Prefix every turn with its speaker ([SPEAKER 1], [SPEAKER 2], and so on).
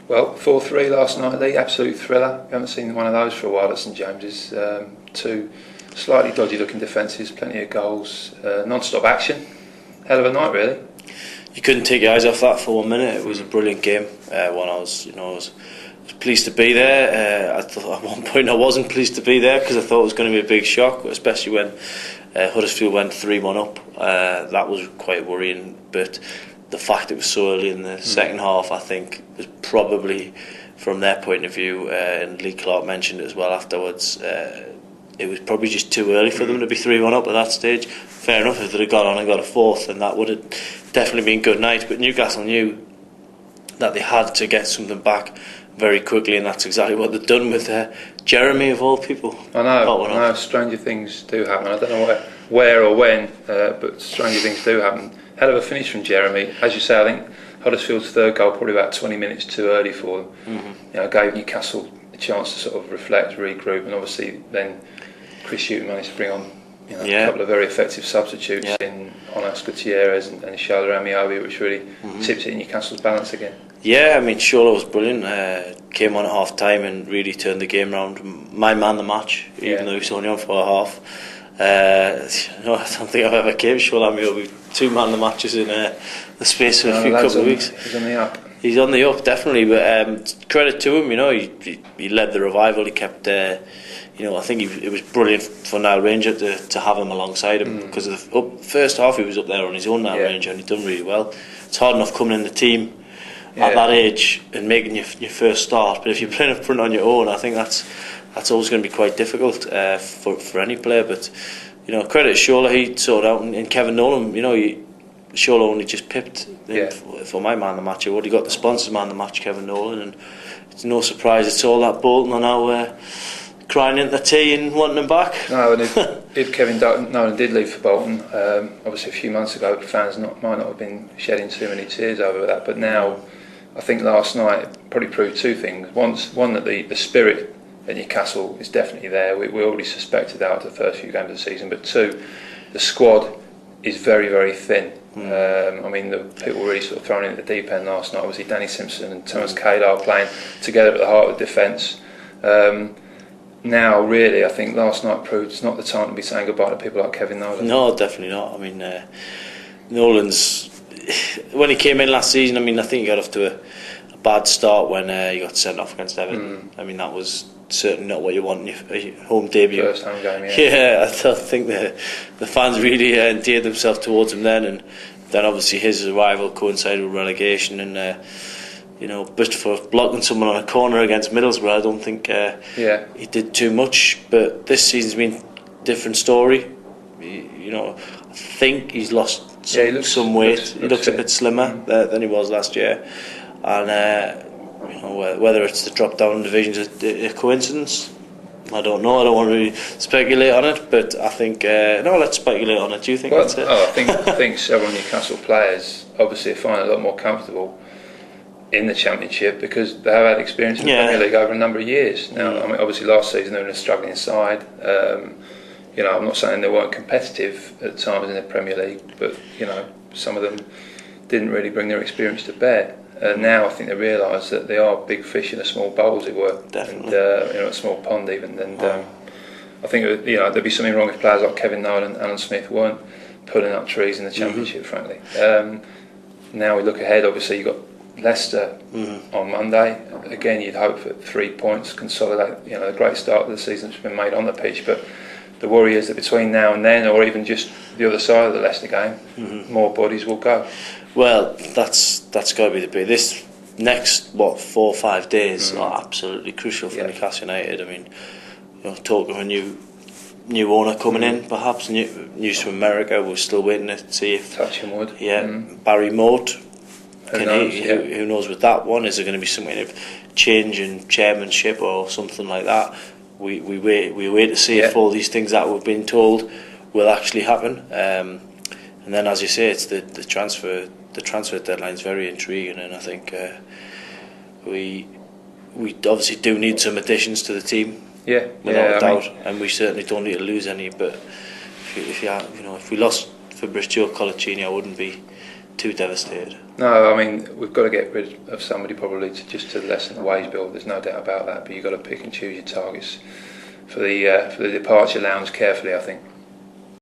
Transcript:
[SPEAKER 1] Well, 4-3 last night, the absolute thriller. We haven't seen one of those for a while at St James's. Two slightly dodgy looking defences, plenty of goals, non-stop action. Hell of a night, really.
[SPEAKER 2] You couldn't take your eyes off that for 1 minute. It was a brilliant game. I was pleased to be there. I thought at one point I wasn't pleased to be there because I thought it was going to be a big shock, especially when Huddersfield went 3-1 up. That was quite worrying, but the fact it was so early in the second half, I think, was probably, from their point of view, and Lee Clark mentioned it as well afterwards, it was probably just too early for them to be 3-1 up at that stage. Fair enough, if they'd have got on and got a fourth, then that would have definitely been good night. But Newcastle knew that they had to get something back very quickly, and that's exactly what they've done with Jeremy, of all people.
[SPEAKER 1] I know, stranger things do happen. I don't know where or when, but stranger things do happen. Hell of a finish from Jeremy. As you say, I think Huddersfield's third goal probably about 20 minutes too early for them. Gave Newcastle a chance to sort of reflect, regroup, and obviously then Chris Hughton managed to bring on a couple of very effective substitutes in Onas Gutierrez and Shola Amiobi, which really tipped it in Newcastle's balance again.
[SPEAKER 2] Yeah, I mean, Shola was brilliant. Came on at half time and really turned the game round. My man the match, even though he was only on for a half. I don't think I've ever gave Shola Amiobi 2 man the matches in the space of a few couple of weeks.
[SPEAKER 1] He's on the up.
[SPEAKER 2] He's on the up, definitely. But credit to him, he led the revival. He kept. I think it was brilliant for Nile Ranger to have him alongside him because of the first half he was up there on his own, Nile Ranger, and he'd done really well. It's hard enough coming in the team at that age and making your first start, but if you're playing up front on your own, I think that's always going to be quite difficult for any player. But credit to Shola, he sorted out, and Kevin Nolan. Shola only just pipped for my man the match. He already got the sponsors man the match, Kevin Nolan, and it's no surprise it's all that Bolton are now crying into the tea and wanting him back.
[SPEAKER 1] No, and if Kevin Nolan did leave for Bolton, obviously a few months ago, fans might not have been shedding too many tears over that, but now I think last night it probably proved two things. One, that the spirit at Newcastle is definitely there. We already suspected that after the first few games of the season, but two, the squad is very, very thin. The people were really sort of thrown in at the deep end last night. Obviously Danny Simpson and Thomas Kadar playing together at the heart of the defence. Now, really, I think last night proved it's not the time to be saying goodbye to people like Kevin Nolan.
[SPEAKER 2] No, definitely not. I mean, Nolan's, when he came in last season, I think he got off to a bad start when he got sent off against Everton. That was certainly not what you want in your home debut.
[SPEAKER 1] First home game,
[SPEAKER 2] I don't think the fans really endeared themselves towards him then, and then obviously his arrival coincided with relegation, and but for blocking someone on a corner against Middlesbrough, I don't think he did too much. But this season's been a different story. I think he's lost some weight. He looks a bit slimmer than he was last year, and whether it's the drop down in divisions a coincidence, I don't know. I don't want to really speculate on it, but I think let's speculate on it. Do you think that's it?
[SPEAKER 1] I think several Newcastle players obviously find it a lot more comfortable in the Championship because they have had experience in the Premier League over a number of years. Now, obviously last season they were in a struggling side. I'm not saying they weren't competitive at times in the Premier League, but some of them didn't really bring their experience to bear. Now I think they realise that they are big fish in a small bowl, as it were.
[SPEAKER 2] Definitely.
[SPEAKER 1] And a small pond even. And I think there'd be something wrong if players like Kevin Nolan and Alan Smith weren't pulling up trees in the Championship. Frankly, now we look ahead. Obviously, you've got Leicester on Monday. Again, you'd hope for 3 points, consolidate the great start of the season that's been made on the pitch. But the worry is that between now and then, or even just the other side of the Leicester game, more bodies will go.
[SPEAKER 2] Well, that's got to be the big. This next 4 or 5 days are absolutely crucial for Newcastle United. Talk of a new owner coming in, perhaps news from America. We're still waiting to see if
[SPEAKER 1] touching wood.
[SPEAKER 2] Barry Moat.
[SPEAKER 1] Who
[SPEAKER 2] knows with that one? Is there going to be some kind of change in chairmanship or something like that? We wait to see if all these things that we've been told will actually happen. And then, as you say, it's the transfer deadline is very intriguing, and I think we obviously do need some additions to the team. Without a doubt, and we certainly don't need to lose any. But if we lost Fabrizio Colaccini, I wouldn't be too devastated.
[SPEAKER 1] No, I mean, we've got to get rid of somebody probably to lessen the wage bill. There's no doubt about that. But you've got to pick and choose your targets for the departure lounge carefully, I think.